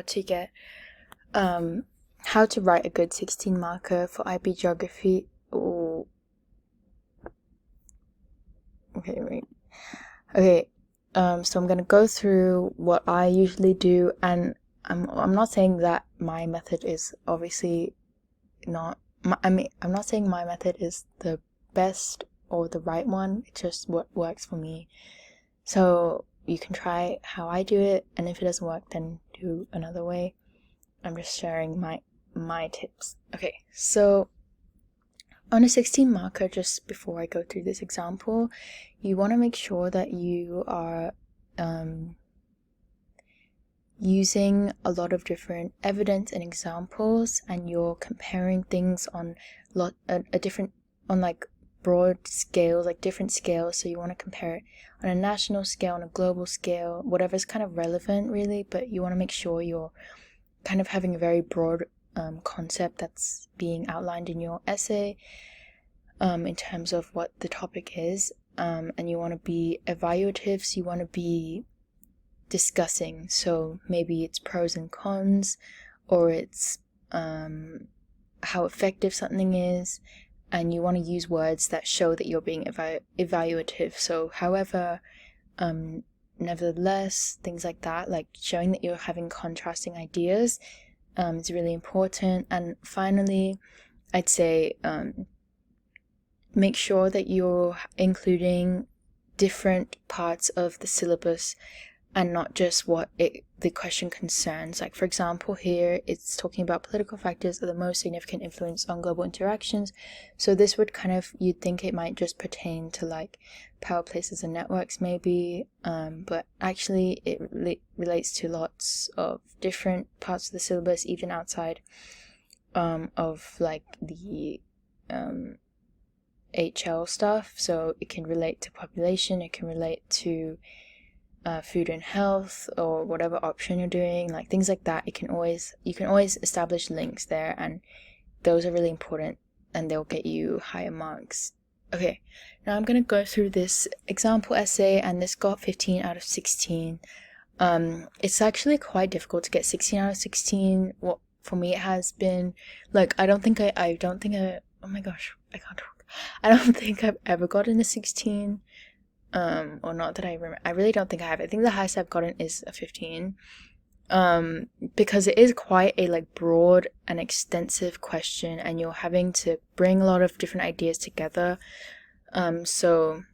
to get how to write a good 16 marker for IB geography. Oh, okay, wait. Okay, so I'm gonna go through what I usually do, and I'm not saying that my method is obviously not. I'm not saying my method is the best or the right one. It's just what works for me. So you can try how I do it, and if it doesn't work, then do another way. I'm just sharing my tips. Okay, so on a 16 marker, just before I go through this example, you want to make sure that you are using a lot of different evidence and examples, and you're comparing things on a different on like broad scales, like different scales. So you want to compare it on a national scale, on a global scale, whatever's kind of relevant really, but you want to make sure you're kind of having a very broad concept that's being outlined in your essay in terms of what the topic is, and you want to be evaluative, so you want to be discussing, so maybe it's pros and cons, or it's how effective something is, and you want to use words that show that you're being evaluative, so however, nevertheless, things like that, like showing that you're having contrasting ideas is really important. And finally, I'd say make sure that you're including different parts of the syllabus and not just what the question concerns. Like, for example, here it's talking about political factors are the most significant influence on global interactions. So this would kind of, you'd think it might just pertain to like power, places, and networks maybe, but actually it relates to lots of different parts of the syllabus, even outside of like the HL stuff. So it can relate to population, it can relate to food and health, or whatever option you're doing, like things like that. You can always establish links there, and those are really important, and they'll get you higher marks. Okay, now I'm gonna go through this example essay, and this got 15 out of 16. It's actually quite difficult to get 16 out of 16. Well, for me it has been. Like, I don't think oh my gosh, I can't talk. I don't think I've ever gotten a 16. Or not that I remember. I really don't think I have. I think the highest I've gotten is a 15. Because it is quite a like broad and extensive question, and you're having to bring a lot of different ideas together. So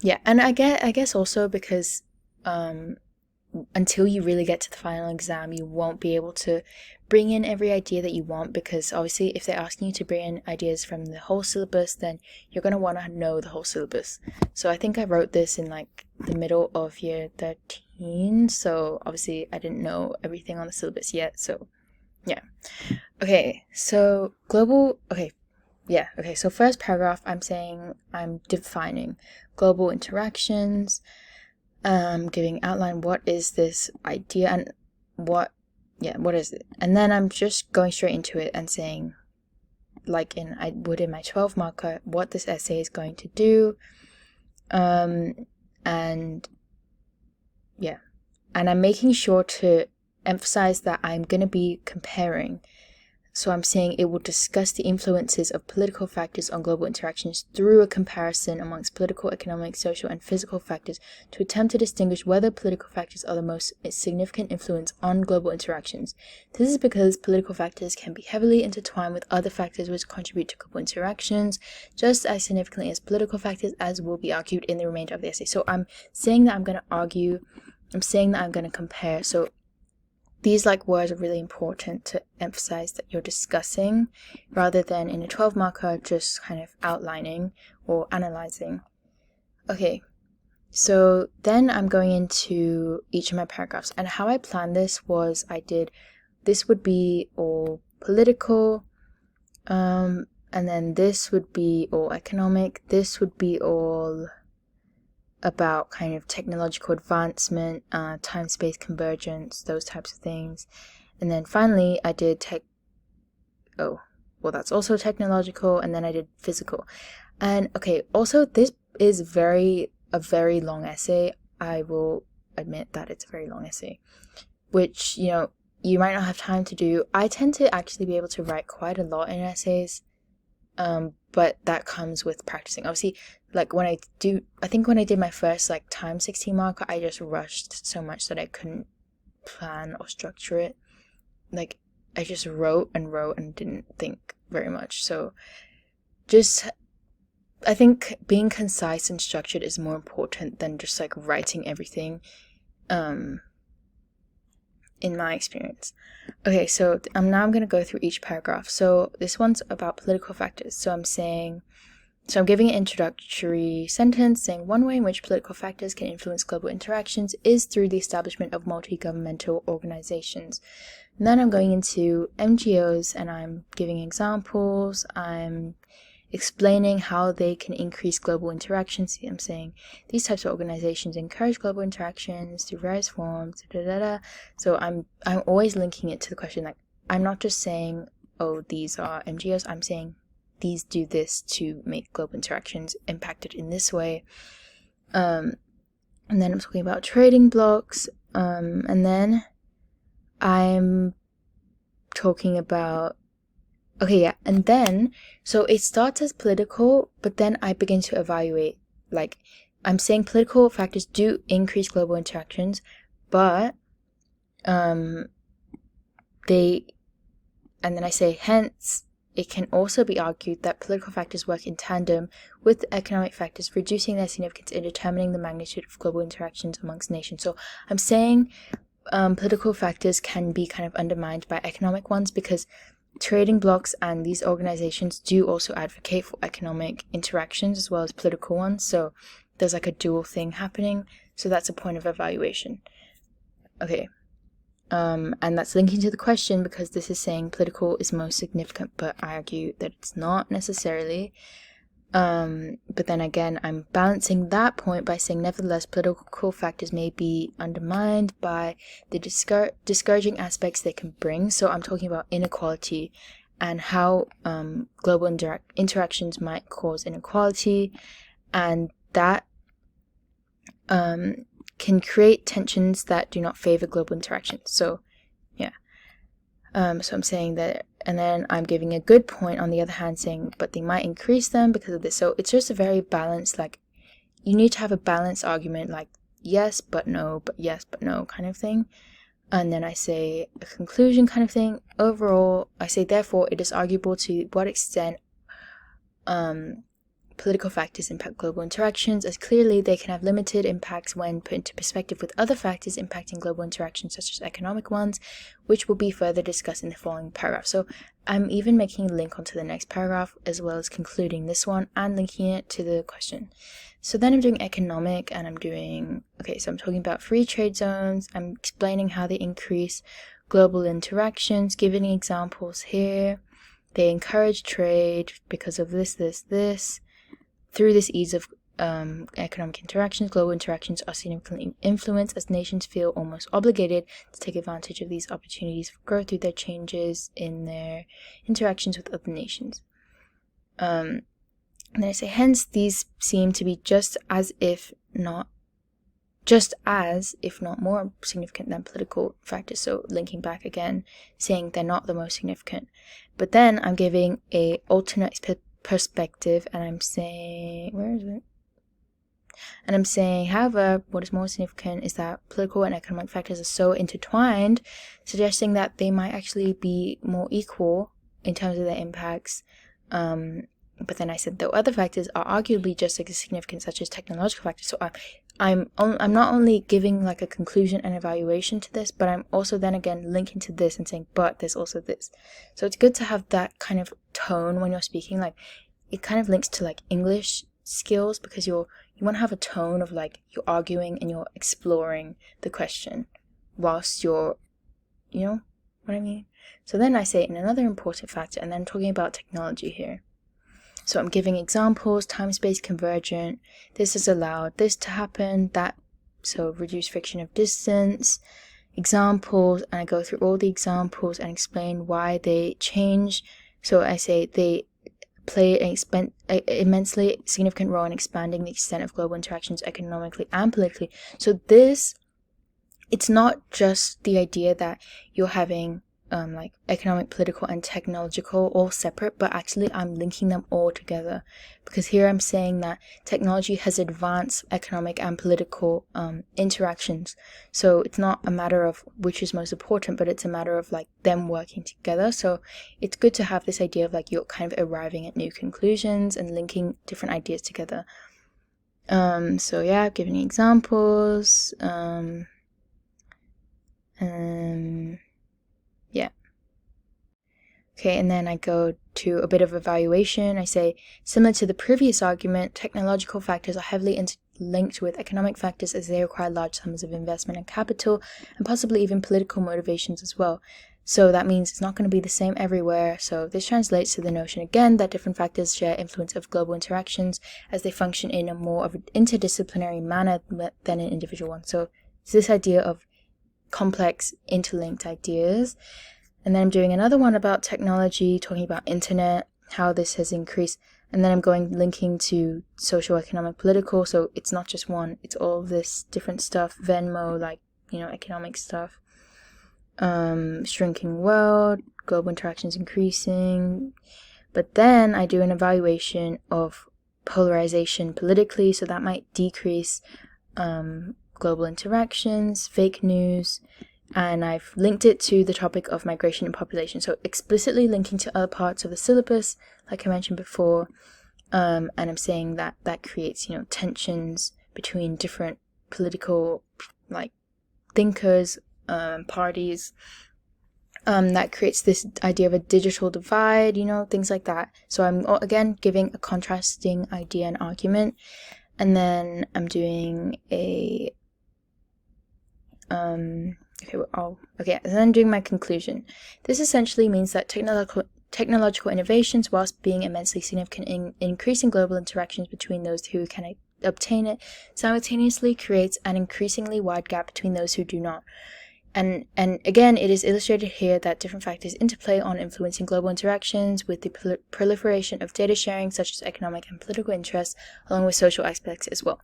yeah, and I guess also because until you really get to the final exam, you won't be able to bring in every idea that you want, because obviously if they're asking you to bring in ideas from the whole syllabus, then you're going to want to know the whole syllabus. So I think I wrote this in like the middle of year 13, so obviously I didn't know everything on the syllabus yet, so yeah. Okay, so so first paragraph, I'm defining global interactions, giving outline what is this idea and what is it, and then I'm just going straight into it and saying, like I would in my 12 marker, what this essay is going to do, and yeah, and I'm making sure to emphasize that I'm going to be comparing. So I'm saying it will discuss the influences of political factors on global interactions through a comparison amongst political, economic, social, and physical factors to attempt to distinguish whether political factors are the most significant influence on global interactions. This is because political factors can be heavily intertwined with other factors which contribute to global interactions just as significantly as political factors, as will be argued in the remainder of the essay. So I'm saying that I'm going to argue, I'm saying that I'm going to compare. So these like words are really important to emphasize that you're discussing, rather than in a 12 marker just kind of outlining or analyzing. Okay, so then I'm going into each of my paragraphs, and how I planned this was this would be all political, and then this would be all economic, this would be all about kind of technological advancement, time-space convergence, those types of things. And then finally I did that's also technological, and then I did physical. And okay, also this is a very long essay. I will admit that it's a very long essay, which, you might not have time to do. I tend to actually be able to write quite a lot in essays, but that comes with practicing. Obviously, like I think when I did my first like time 16 marker, I just rushed so much that I couldn't plan or structure it. Like I just wrote and didn't think very much. So I think being concise and structured is more important than just like writing everything, in my experience. Okay, so I'm going to go through each paragraph. So this one's about political factors. So I'm giving an introductory sentence saying one way in which political factors can influence global interactions is through the establishment of multi-governmental organizations. And then I'm going into NGOs and I'm giving examples. I'm explaining how they can increase global interactions. I'm saying these types of organizations encourage global interactions through various forms. So I'm always linking it to the question. Like, I'm not just saying, oh, these are NGOs. I'm saying these do this to make global interactions impacted in this way. And then I'm talking about trading blocks. And then I'm talking about and then, so it starts as political, but then I begin to evaluate, like, I'm saying political factors do increase global interactions, but, and then I say, hence, it can also be argued that political factors work in tandem with economic factors, reducing their significance in determining the magnitude of global interactions amongst nations. So I'm saying, political factors can be kind of undermined by economic ones because trading blocks and these organizations do also advocate for economic interactions as well as political ones. So there's like a dual thing happening. So that's a point of evaluation. Okay. And that's linking to the question because this is saying political is most significant, but I argue that it's not necessarily. But then again, I'm balancing that point by saying nevertheless political factors may be undermined by the discouraging aspects they can bring. So I'm talking about inequality and how global interactions might cause inequality, and that can create tensions that do not favor global interactions. So yeah. So I'm saying that, and then I'm giving a good point on the other hand saying, but they might increase them because of this. So it's just a very balanced, like, you need to have a balanced argument, like yes, but no, but yes, but no kind of thing. And then I say a conclusion kind of thing. Overall, I say, therefore, it is arguable to what extent political factors impact global interactions, as clearly they can have limited impacts when put into perspective with other factors impacting global interactions, such as economic ones, which will be further discussed in the following paragraph. So I'm even making a link onto the next paragraph, as well as concluding this one and linking it to the question. So then I'm doing economic, and I'm talking about free trade zones. I'm explaining how they increase global interactions, giving examples here. They encourage trade because of this. Through this ease of economic interactions, global interactions are significantly influenced as nations feel almost obligated to take advantage of these opportunities for growth through their changes in their interactions with other nations. And then I say, hence, these seem to be just as if not more significant than political factors. So linking back again, saying they're not the most significant. But then I'm giving a alternate perspective, and I'm saying, however, what is more significant is that political and economic factors are so intertwined, suggesting that they might actually be more equal in terms of their impacts. But then I said, though other factors are arguably just as significant, such as technological factors. So I'm not only giving like a conclusion and evaluation to this, but I'm also then again linking to this and saying, but there's also this. So it's good to have that kind of tone when you're speaking. Like, it kind of links to like English skills, because you want to have a tone of like you're arguing and you're exploring the question whilst you're, you know what I mean? So then I say, in another important factor, and then I'm talking about technology here. So I'm giving examples, time-space convergent, this has allowed this to happen, that, so reduce friction of distance, examples, and I go through all the examples and explain why they change. So I say they play an immensely significant role in expanding the extent of global interactions economically and politically. So this it's not just the idea that you're having like economic, political, and technological all separate, but actually I'm linking them all together, because here I'm saying that technology has advanced economic and political interactions. So it's not a matter of which is most important, but it's a matter of like them working together. So it's good to have this idea of like you're kind of arriving at new conclusions and linking different ideas together. So yeah, I've given you examples. Yeah. Okay, and then I go to a bit of evaluation. I say, similar to the previous argument, technological factors are heavily interlinked with economic factors as they require large sums of investment and capital, and possibly even political motivations as well. So that means it's not going to be the same everywhere. So this translates to the notion again that different factors share influence of global interactions as they function in a more of an interdisciplinary manner than an individual one. So it's this idea of complex interlinked ideas. And then I'm doing another one about technology, talking about internet, how this has increased. And then I'm linking to social, economic, political. So it's not just one, it's all of this different stuff. Venmo, like, economic stuff. Shrinking world, global interactions increasing. But then I do an evaluation of polarization politically. So that might decrease global interactions, fake news. And I've linked it to the topic of migration and population. So explicitly linking to other parts of the syllabus, like I mentioned before. And I'm saying that creates, tensions between different political, like, thinkers, parties. That creates this idea of a digital divide, things like that. So I'm, again, giving a contrasting idea and argument. And then I'm doing a... Okay, and then I'm doing my conclusion. This essentially means that technological innovations, whilst being immensely significant in increasing global interactions between those who can obtain it, simultaneously creates an increasingly wide gap between those who do not. And again, it is illustrated here that different factors interplay on influencing global interactions with the proliferation of data sharing, such as economic and political interests, along with social aspects as well.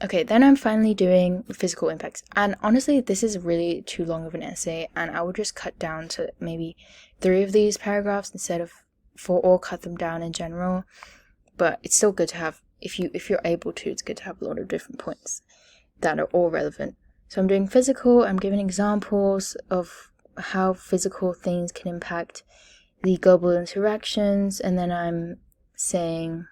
Okay, then I'm finally doing physical impacts. And honestly, this is really too long of an essay, and I would just cut down to maybe 3 of these paragraphs instead of 4, or cut them down in general. But it's still good to have, if you're able to, it's good to have a lot of different points that are all relevant. So I'm doing physical, I'm giving examples of how physical things can impact the global interactions, and then I'm saying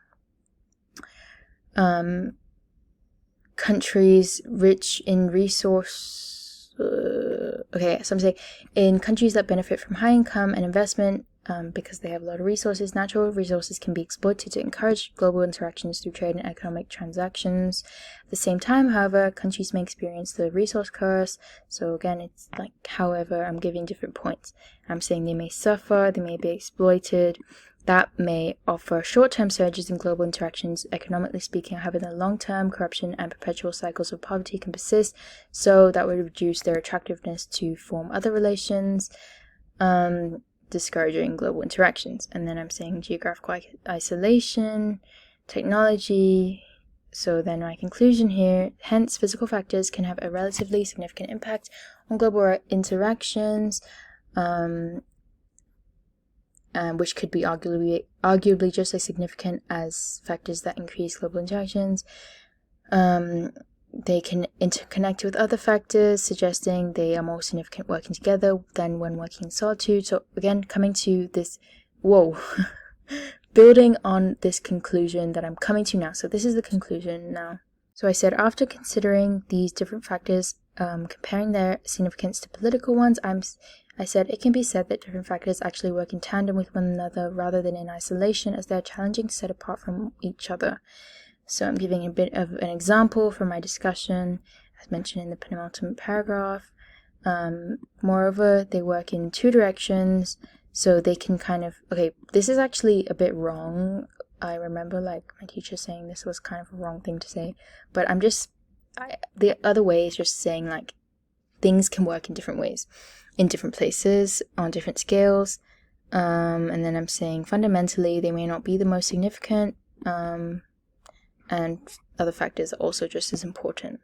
countries rich in resource... okay, so I'm saying in countries that benefit from high income and investment, because they have a lot of resources, natural resources can be exploited to encourage global interactions through trade and economic transactions. At the same time, however, countries may experience the resource curse. So again, it's like, however, I'm giving different points. I'm saying they may suffer, they may be exploited. That may offer short-term surges in global interactions, economically speaking. However, in the long-term, corruption and perpetual cycles of poverty can persist, so that would reduce their attractiveness to form other relations, discouraging global interactions. And then I'm saying geographical isolation, technology. So then my conclusion here, hence physical factors can have a relatively significant impact on global interactions, which could be arguably just as significant as factors that increase global interactions. They can interconnect with other factors, suggesting they are more significant working together than when working in solitude. So again, coming to this, building on this conclusion that I'm coming to now. So this is the conclusion now. So I said, after considering these different factors, comparing their significance to political ones, I said it can be said that different factors actually work in tandem with one another rather than in isolation, as they are challenging to set apart from each other. So I'm giving a bit of an example from my discussion, as mentioned in the penultimate paragraph. Moreover, they work in 2 directions, so they can kind of... Okay, this is actually a bit wrong. I remember like my teacher saying this was kind of a wrong thing to say, but the other way is just saying like things can work in different ways, in different places, on different scales. And then I'm saying fundamentally they may not be the most significant, and other factors are also just as important.